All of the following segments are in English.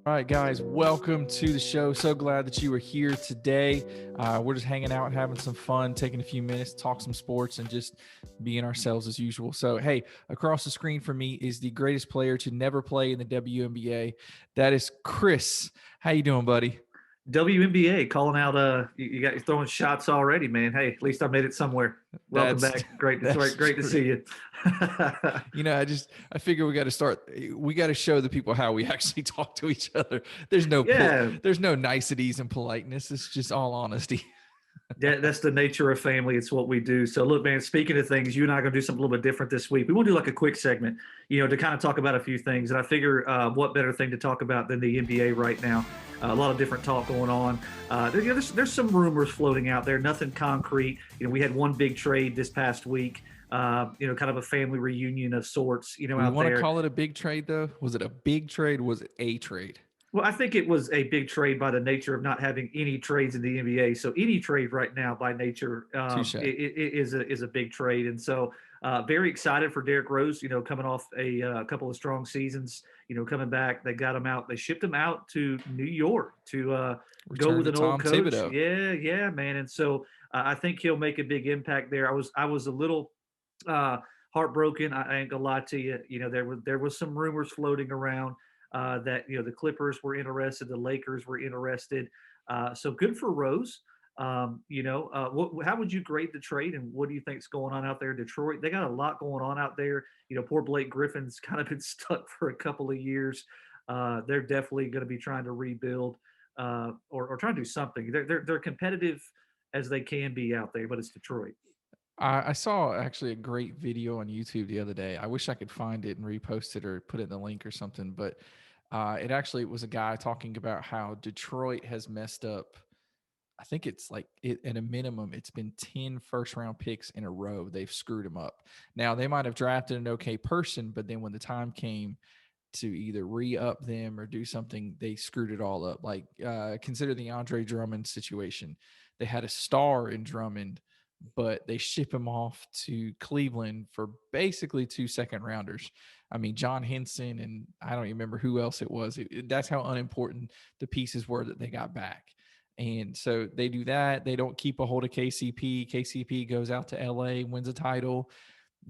All right, guys, welcome to the show. So glad that you are here today. We're just hanging out, having some fun, taking a few minutes, talk some sports, and just being ourselves as usual. So, hey, across the screen from me is the greatest player to never play in the WNBA. That is Chris. How you doing, buddy? WNBA calling out. You got you throwing shots already, man. Hey, at least I made it somewhere. Welcome That's back. Great. It's that's great to true. see you. I figure we got to start. We got to show the people how we actually talk to each other. There's no Yeah, there's no niceties and politeness. It's just all honesty. that's the nature of family. It's what we do. So, look, man. Speaking of things, you and I are going to do something a little bit different this week. We want to do like a quick segment, to kind of talk about a few things. And I figure, what better thing to talk about than the NBA right now? A lot of different talk going on. There's some rumors floating out there. Nothing concrete. We had one big trade this past week. Kind of a family reunion of sorts. Do we Out want to there. call it a big trade, though? Was it a big trade? Was it a trade? Well, I think it was a big trade by the nature of not having any trades in the NBA. So any trade right now, by nature, Touche. is a big trade. And so, very excited for Derrick Rose. Coming off a couple of strong seasons. Coming back, they got him out. They shipped him out to New York to go Return with to an old Tom coach. Thibodeau. Yeah, man. And so I think he'll make a big impact there. I was a little uh, heartbroken. I ain't gonna lie to you. There was some rumors floating around that the Clippers were interested, the Lakers were interested. So good for Rose. How would you grade the trade, and what do you think's going on out there in Detroit? They got a lot going on out there. Poor Blake Griffin's kind of been stuck for a couple of years. They're definitely going to be trying to rebuild or trying to do something. They're competitive as they can be out there, but it's Detroit. I saw actually a great video on YouTube the other day. I wish I could find it and repost it or put it in the link or something. But it actually was a guy talking about how Detroit has messed up. I think it's like at a minimum, it's been 10 first round picks in a row. They've screwed him up. Now, they might have drafted an okay person, but then when the time came to either re-up them or do something, they screwed it all up. Like consider the Andre Drummond situation. They had a star in Drummond, but they ship him off to Cleveland for basically 2 second rounders. I mean, John Henson and I don't even remember who else it was. That's how unimportant the pieces were that they got back. And so they do that. They don't keep a hold of KCP. KCP goes out to LA, wins a title.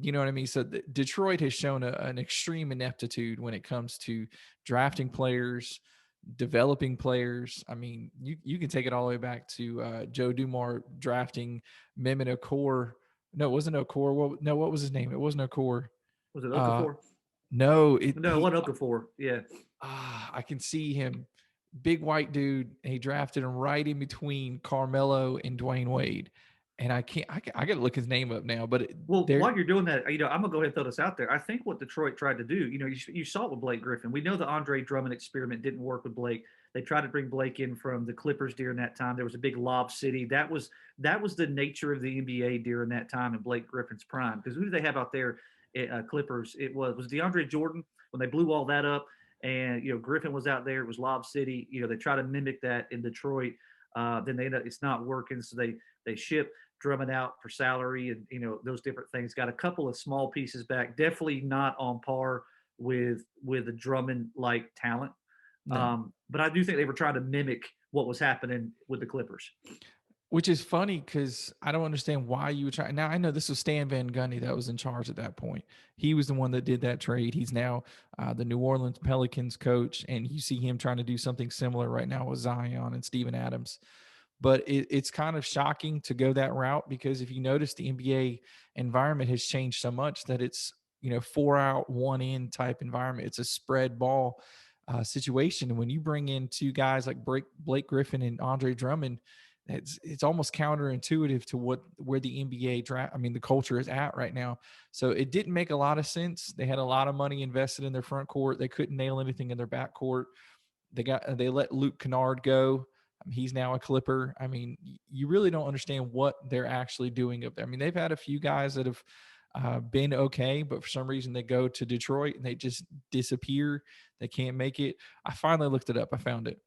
You know what I mean? So Detroit has shown an extreme ineptitude when it comes to drafting players, developing players. I mean, you can take it all the way back to Joe Dumars drafting Mehmet Okur. No, it wasn't Okur. What was his name? It wasn't Okur. Was it Uh, Okafor? no, it No, he. what Okafor? Yeah. I can see him, big white dude. He drafted him right in between Carmelo and Dwayne Wade, and I can't. I got to look his name up now, but Well, they're while you're doing that, I'm gonna go ahead and throw this out there. I think what Detroit tried to do, you saw it with Blake Griffin. We know the Andre Drummond experiment didn't work with Blake. They tried to bring Blake in from the Clippers during that time. There was a big lob city. That was the nature of the NBA during that time in Blake Griffin's prime. Because who did they have out there? Clippers. It was DeAndre Jordan when they blew all that up, and Griffin was out there. It was lob city. They try to mimic that in Detroit. Then they end up, it's not working, so they ship Drummond out for salary and those different things. Got a couple of small pieces back. Definitely not on par with a Drummond like talent. no. But I do think they were trying to mimic what was happening with the Clippers. Which is funny because I don't understand why you would try. Now I know this was Stan Van Gundy that was in charge at that point. He was the one that did that trade. He's now the New Orleans Pelicans coach, and you see him trying to do something similar right now with Zion and Steven Adams. But it's kind of shocking to go that route because if you notice, the NBA environment has changed so much that it's 4 out, 1 in type environment. It's a spread ball situation, and when you bring in two guys like Blake Griffin and Andre Drummond, it's almost counterintuitive to where the NBA draft. I mean, the culture is at right now. So it didn't make a lot of sense. They had a lot of money invested in their front court. They couldn't nail anything in their back court. They let Luke Kennard go. He's now a Clipper. I mean, you really don't understand what they're actually doing up there. I mean, they've had a few guys that have been okay, but for some reason they go to Detroit and they just disappear. They can't make it. I finally looked it up. I found it.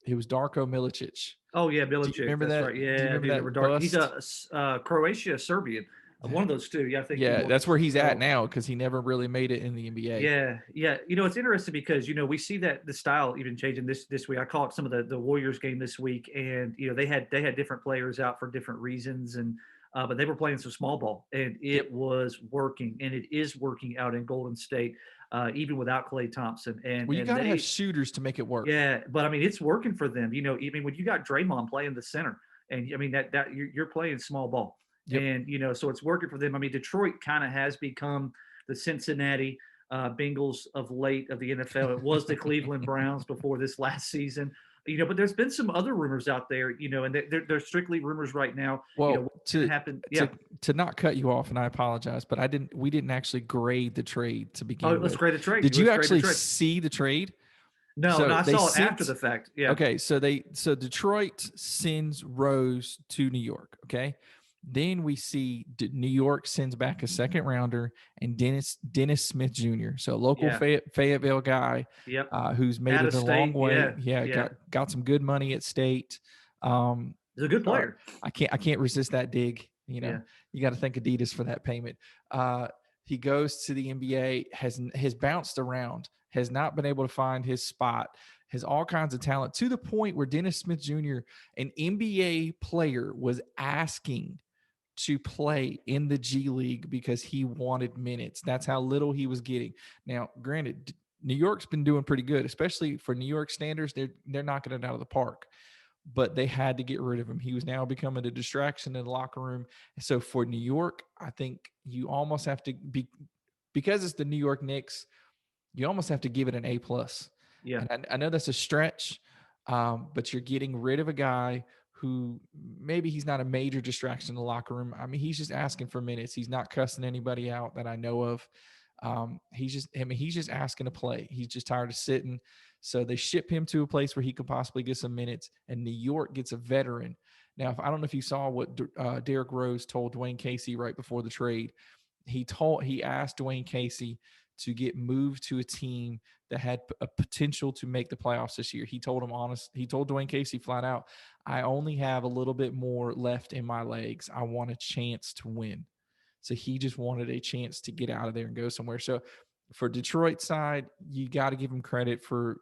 It was Darko Milicic. Oh yeah, Do you Belichick. remember That's that? right. Do you Yeah, remember dude, they that were dark. He's bust? a Croatia Serbian. One of those two. Yeah, I think he Yeah, that's wants where to he's at sell. now because he never really made it in the NBA. Yeah, yeah. It's interesting because we see that the style even changing this week. I caught some of the Warriors game this week, and they had different players out for different reasons, and but they were playing some small ball, and Yep. it was working, and it is working out in Golden State, even without Klay Thompson, and Well, you and got to have they shooters to make it work. yeah, but I mean it's working for them. I mean when you got Draymond playing the center, and I mean that you're playing small ball, Yep. and so it's working for them. I mean Detroit kind of has become the Cincinnati Bengals of late of the NFL. It was the Cleveland Browns before this last season. But there's been some other rumors out there, and they're strictly rumors right now. Well, What's going to happen? to Yeah. to not cut you off, and I apologize, but we didn't actually grade the trade to Oh, begin let's with. grade a trade. Did you Let's grade a actually trade. see the trade? No, no, So I they saw it after sent the fact. Yeah. okay, so Detroit sends Rose to New York, okay? Then we see New York sends back a second rounder and Dennis Smith Jr. So a local Yeah. Fayetteville guy Yep. who's made Out it of a long state. way. Yeah. Yeah, Yeah. got some good money at state. Um, He's a good so player. I can't resist that dig. Yeah. You got to thank Adidas for that payment. He goes to the NBA, has bounced around, has not been able to find his spot, has all kinds of talent to the point where Dennis Smith Jr., an NBA player, was asking to play in the G League because he wanted minutes. That's how little he was getting. Now, granted, New York's been doing pretty good, especially for New York standards. They're knocking it out of the park, but they had to get rid of him. He was now becoming a distraction in the locker room. So for New York, I think you almost have to be, because it's the New York Knicks, you almost have to give it an A plus. Yeah. And I know that's a stretch, but you're getting rid of a guy who maybe he's not a major distraction in the locker room. I mean, he's just asking for minutes. He's not cussing anybody out that I know of. He's just asking to play. He's just tired of sitting. So they ship him to a place where he could possibly get some minutes, and New York gets a veteran. Now, I don't know if you saw what Derrick Rose told Dwayne Casey right before the trade. He asked Dwayne Casey to get moved to a team that had a potential to make the playoffs this year. He told Dwayne Casey flat out, I only have a little bit more left in my legs. I want a chance to win. So he just wanted a chance to get out of there and go somewhere. So for Detroit side, you got to give him credit for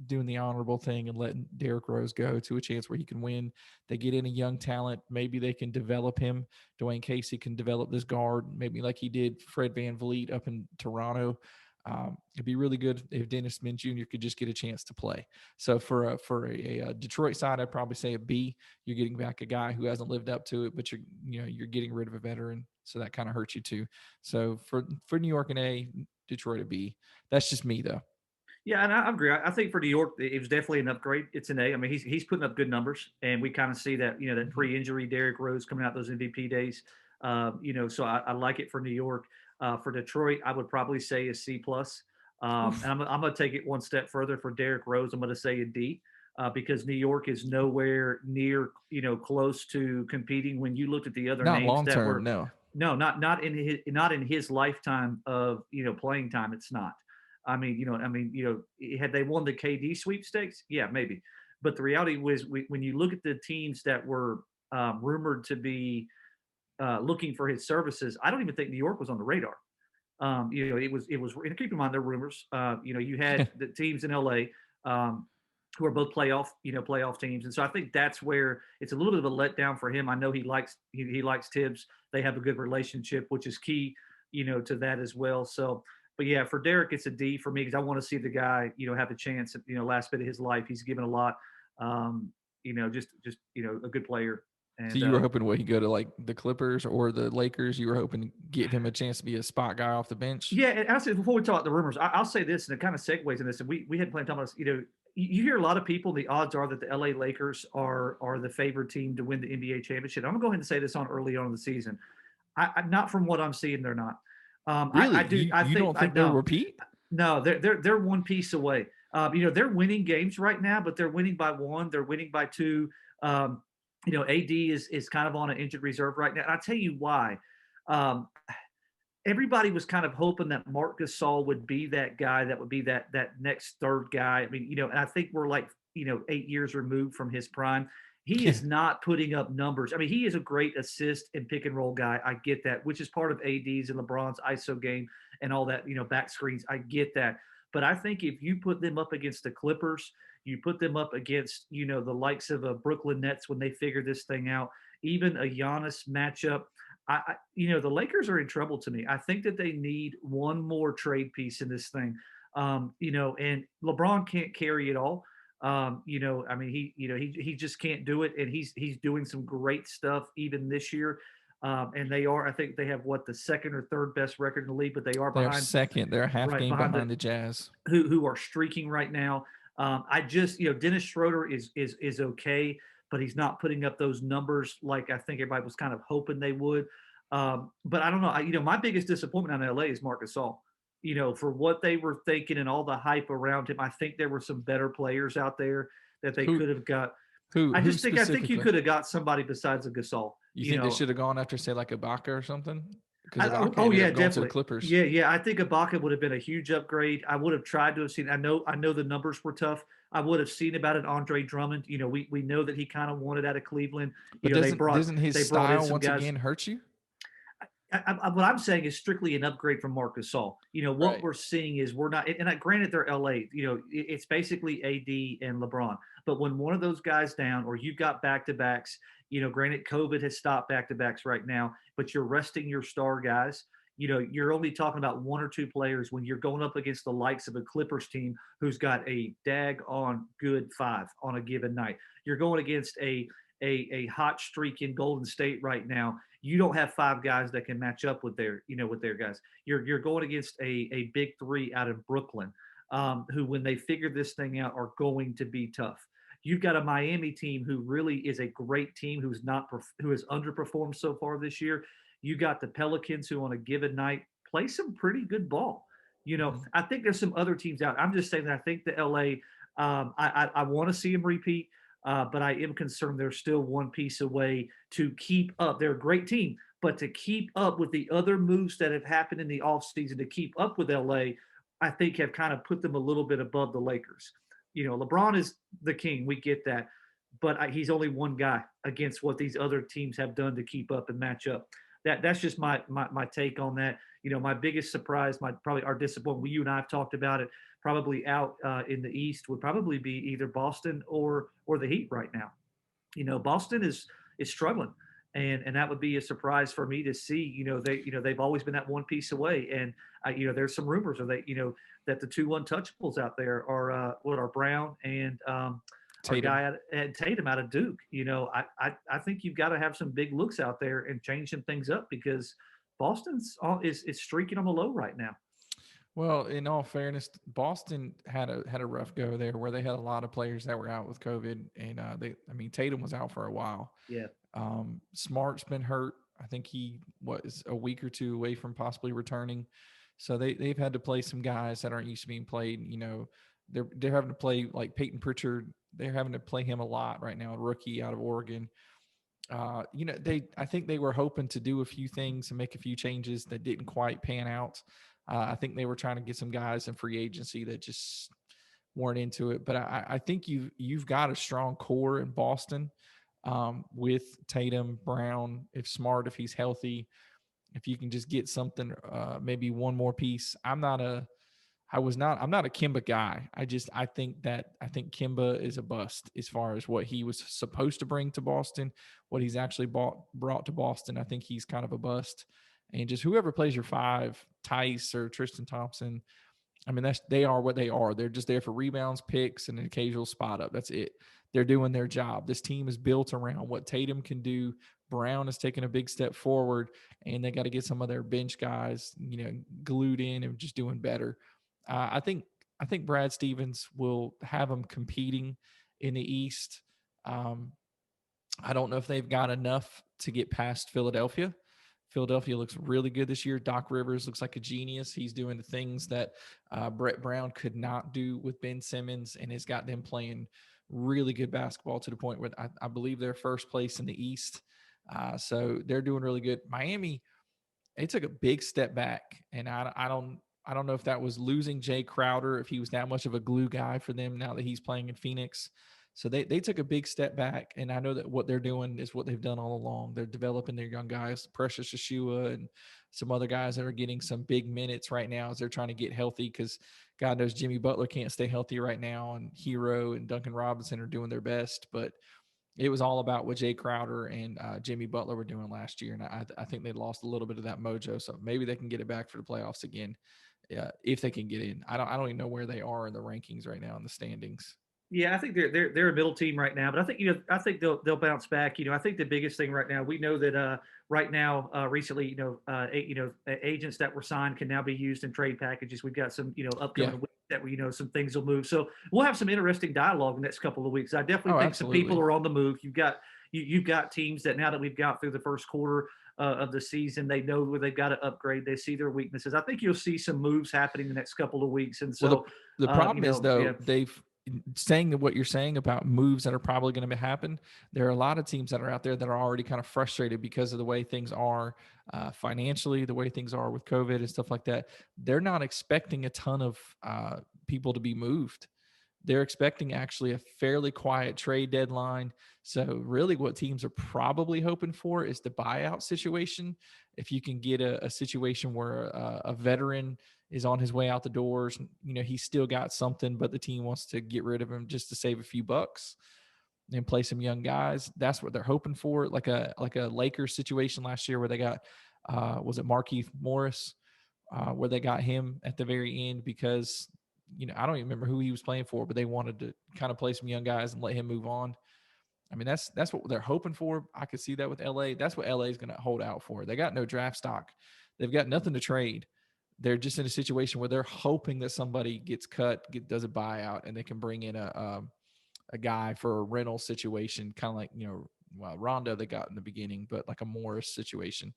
doing the honorable thing and letting Derrick Rose go to a chance where he can win. They get in a young talent. Maybe they can develop him. Dwayne Casey can develop this guard, maybe like he did Fred VanVleet up in Toronto. It'd be really good if Dennis Smith Jr. could just get a chance to play. So for a Detroit side, I'd probably say a B. You're getting back a guy who hasn't lived up to it, but you're getting rid of a veteran, so that kind of hurts you too. So for New York an A, Detroit a B. That's just me though. Yeah, and I agree. I think for New York, it was definitely an upgrade. It's an A. I mean, he's putting up good numbers, and we kind of see that that Mhm. pre-injury Derrick Rose coming out those MVP days. So I like it for New York. For Detroit, I would probably say a C plus. And I'm going to take it one step further for Derrick Rose. I'm going to say a D. Because New York is nowhere near, close to competing. When you looked at the other Not names long that term, were, no. no, not in his lifetime of playing time. It's not. Had they won the KD sweepstakes, yeah, maybe. But the reality was, when you look at the teams that were rumored to be looking for his services, I don't even think New York was on the radar. It was. And keep in mind, they're rumors. You had the teams in LA. Who are both playoff teams, and so I think that's where it's a little bit of a letdown for him. I know he likes Tibbs. They have a good relationship, which is key, to that as well. So, but yeah, for Derek, it's a D for me because I want to see the guy, have a chance at last bit of his life. He's given a lot, just a good player. So And you were hoping what he go to like the Clippers or the Lakers? You were hoping to give him a chance to be a spot guy off the bench? yeah, and I'll say before we talk about the rumors, I'll say this, and it kind of segues in this. And we had planned talking about this. You hear a lot of people. The odds are that the LA Lakers are the favored team to win the NBA championship. I'm gonna go ahead and say this on early on in the season. Not from what I'm seeing, they're not. I Really? do. I You think don't I think they'll know. repeat? No, they're one piece away. They're winning games right now, but they're winning by one. They're winning by two. Um, AD is kind of on an injured reserve right now. And I'll tell you why. Um, Everybody was kind of hoping that Marc Gasol would be that guy that would be that next third guy. I mean, and I think we're like 8 years removed from his prime. he Yeah. is not putting up numbers. I mean, he is a great assist and pick and roll guy. I get that, which is part of AD's and LeBron's ISO game and all that, back screens. I get that. But I think if you put them up against the Clippers, you put them up against, the likes of a Brooklyn Nets when they figure this thing out, even a Giannis matchup. The Lakers are in trouble to me. I think that they need one more trade piece in this thing. And LeBron can't carry it all. I mean, he just can't do it, and he's doing some great stuff even this year. And I think they have what the second or third best record in the league, but they are They're behind, second. They're a half right game behind the behind the Jazz. who are streaking right now. I just, Dennis Schroeder is okay, but he's not putting up those numbers like I think everybody was kind of hoping they would. But I don't know. My biggest disappointment on LA is Marc Gasol. For what they were thinking and all the hype around him, I think there were some better players out there that they Who could have got. who I think you specifically? could have got somebody besides a Gasol. You think they should have gone after, say, like Ibaka or something? Because Oh, Ibaka oh ended yeah, up going to the definitely. Clippers. Yeah. I think Ibaka would have been a huge upgrade. I would have tried to have seen. I know the numbers were tough. I would have seen about an Andre Drummond. We know that he kind of wanted out of Cleveland. But They doesn't brought doesn't his they brought in style some once guys. again hurt you? What I'm saying is strictly an upgrade from Marc Gasol. What Right. we're seeing is we're not, and granted they're LA. It's basically AD and LeBron. But when one of those guys down, or you've got back to backs, granted COVID has stopped back to backs right now, but you're resting your star guys. You're only talking about one or two players when you're going up against the likes of a Clippers team who's got a dag on good five on a given night. You're going against a hot streak in Golden State right now. You don't have five guys that can match up with their guys. You're going against a big three out of Brooklyn, who when they figure this thing out are going to be tough. You've got a Miami team who really is a great team who has underperformed so far this year. You got the Pelicans who on a given night play some pretty good ball. Mhm. I think there's some other teams out. I'm just saying that I think the LA. I want to see them repeat. But I am concerned they're still one piece away to keep up. They're a great team, but to keep up with the other moves that have happened in the offseason to keep up with LA, I think have kind of put them a little bit above the Lakers. LeBron is the king. We get that. But he's only one guy against what these other teams have done to keep up and match up. That's just my take on that. My biggest surprise, probably our disappointment. You and I have talked about it. Probably out in the East would probably be either Boston or the Heat right now. Boston is struggling, and that would be a surprise for me to see. They've always been that one piece away, and there's some rumors of that the two untouchables out there are Brown and our Tatum. guy at Tatum out of Duke. I think you've got to have some big looks out there and change some things up because is streaking on the low right now. Well, in all fairness, Boston had a rough go there where they had a lot of players that were out with COVID, and Tatum was out for a while. Yeah. Smart's been hurt. I think he was a week or two away from possibly returning. So they've had to play some guys that aren't used to being played. They're having to play like Peyton Pritchard. They're having to play him a lot right now, a rookie out of Oregon. I think they were hoping to do a few things and make a few changes that didn't quite pan out. I think they were trying to get some guys in free agency that just weren't into it. But I think you've got a strong core in Boston, with Tatum, Brown, if he's healthy, if you can just get something, maybe one more piece. I'm not a Kimba guy. I think Kimba is a bust as far as what he was supposed to bring to Boston, what he's actually brought to Boston. I think he's kind of a bust. And just whoever plays your five, Tice or Tristan Thompson, they are what they are. They're just there for rebounds, picks, and an occasional spot up. That's it. They're doing their job. This team is built around what Tatum can do. Brown has taken a big step forward, and they got to get some of their bench guys, glued in and just doing better. I think Brad Stevens will have them competing in the East. I don't know if they've got enough to get past Philadelphia. Philadelphia looks really good this year. Doc Rivers looks like a genius. He's doing the things that Brett Brown could not do with Ben Simmons, and has got them playing really good basketball to the point where I believe they're first place in the East. So they're doing really good. Miami, they took a big step back, and I don't know if that was losing Jay Crowder, if he was that much of a glue guy for them now that he's playing in Phoenix. So they took a big step back, and I know that what they're doing is what they've done all along. They're developing their young guys, Precious Yeshua and some other guys that are getting some big minutes right now as they're trying to get healthy, because God knows Jimmy Butler can't stay healthy right now, and Hero and Duncan Robinson are doing their best. But it was all about what Jay Crowder and Jimmy Butler were doing last year, and I think they lost a little bit of that mojo. So maybe they can get it back for the playoffs again, if they can get in. I don't even know where they are in the rankings right now in the standings. Yeah, I think they're a middle team right now, but I think I think they'll bounce back. I think the biggest thing right now, we know that right now recently agents that were signed can now be used in trade packages. We've got some upcoming weeks that some things will move. So we'll have some interesting dialogue in the next couple of weeks. I definitely think absolutely. some people are on the move. You've got teams that now that we've got through the first quarter of the season, they know where they've got to upgrade. They see their weaknesses. I think you'll see some moves happening the next couple of weeks. And so the problem is though, they've saying what you're saying about moves that are probably going to happen. There are a lot of teams that are out there that are already kind of frustrated because of the way things are financially, the way things are with COVID and stuff like that. They're not expecting a ton of people to be moved. They're expecting actually a fairly quiet trade deadline. So really what teams are probably hoping for is the buyout situation. If you can get a situation where a veteran is on his way out the doors, he's still got something, but the team wants to get rid of him just to save a few bucks and play some young guys. That's what they're hoping for. Like a Lakers situation last year where they got, was it Markieff Morris, where they got him at the very end because, I don't even remember who he was playing for, but they wanted to kind of play some young guys and let him move on. I mean, that's what they're hoping for. I could see that with LA. That's what LA is going to hold out for. They got no draft stock. They've got nothing to trade. They're just in a situation where they're hoping that somebody gets cut, does a buyout, and they can bring in a guy for a rental situation, kind of like, Rondo they got in the beginning, but like a Morris situation.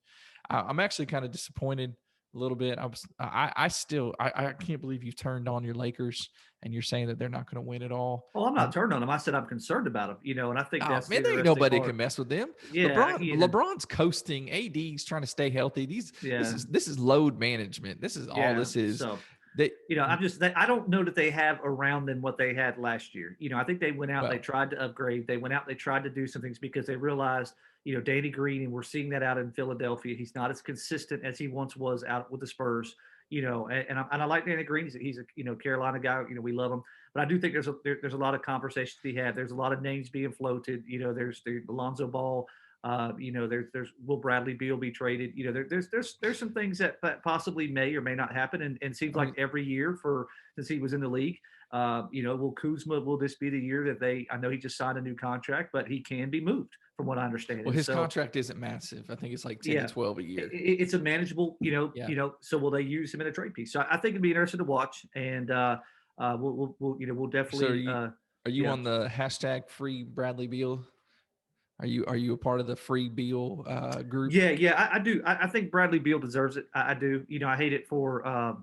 I'm actually kind of disappointed a little bit. I can't believe you've turned on your Lakers and you're saying that they're not going to win at all. Oh, I'm not turned on them. I said I'm concerned about them, and I think that's man, there ain't nobody can mess with them. Yeah, LeBron's coasting. AD's trying to stay healthy. This is load management. This is all this is. So, I don't know that they have around them what they had last year. I think they went out, they tried to upgrade. They went out, they tried to do some things because they realized, Danny Green, and we're seeing that out in Philadelphia. He's not as consistent as he once was out with the Spurs. And I like Danny Green. He's a Carolina guy. We love him. But I do think there's a lot of conversations to be had. There's a lot of names being floated. There's the Alonzo Ball. There's will Bradley Beal be traded? There's some things that possibly may or may not happen, and seems like every year since he was in the league. Will this be the year that I know he just signed a new contract, but he can be moved from what I understand. Well, his contract isn't massive. I think it's like 10 to 12 a year. It's a manageable, so will they use him in a trade piece? So I think it'd be interesting to watch, and we'll definitely. So are you on the hashtag free Bradley Beal? Are you a part of the free Beal group? Yeah, I do. I think Bradley Beal deserves it. I do. I hate it for oh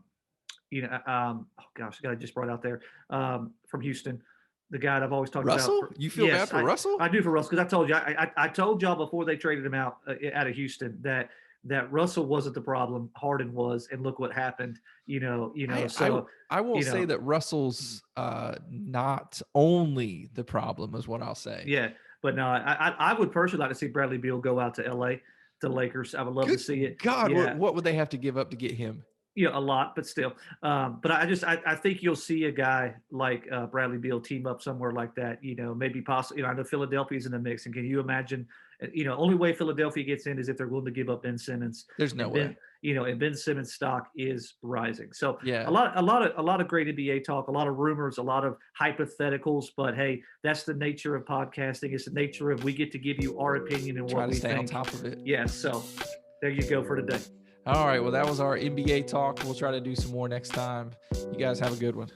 gosh, the guy I just brought out there from Houston, the guy that I've always talked Russell? about. You feel bad for Russell? I do for Russell, because I told you, I told y'all before they traded him out of Houston that Russell wasn't the problem, Harden was, and look what happened. So I will say that Russell's not only the problem, is what I'll say. Yeah, but no, I would personally like to see Bradley Beal go out to LA, to the Lakers. I would love to see it. God, what would they have to give up to get him? A lot, but still. But I think you'll see a guy like Bradley Beal team up somewhere like that. Maybe possibly. I know Philadelphia's in the mix, and can you imagine? Only way Philadelphia gets in is if they're willing to give up Ben Simmons. There's no way. And Ben Simmons' stock is rising. So yeah, a lot of great NBA talk, a lot of rumors, a lot of hypotheticals. But hey, that's the nature of podcasting. It's the nature of we get to give you our opinion and what we think. Try to stay on top of it. Yeah. So there you go for today. All right. Well, that was our NBA talk. We'll try to do some more next time. You guys have a good one.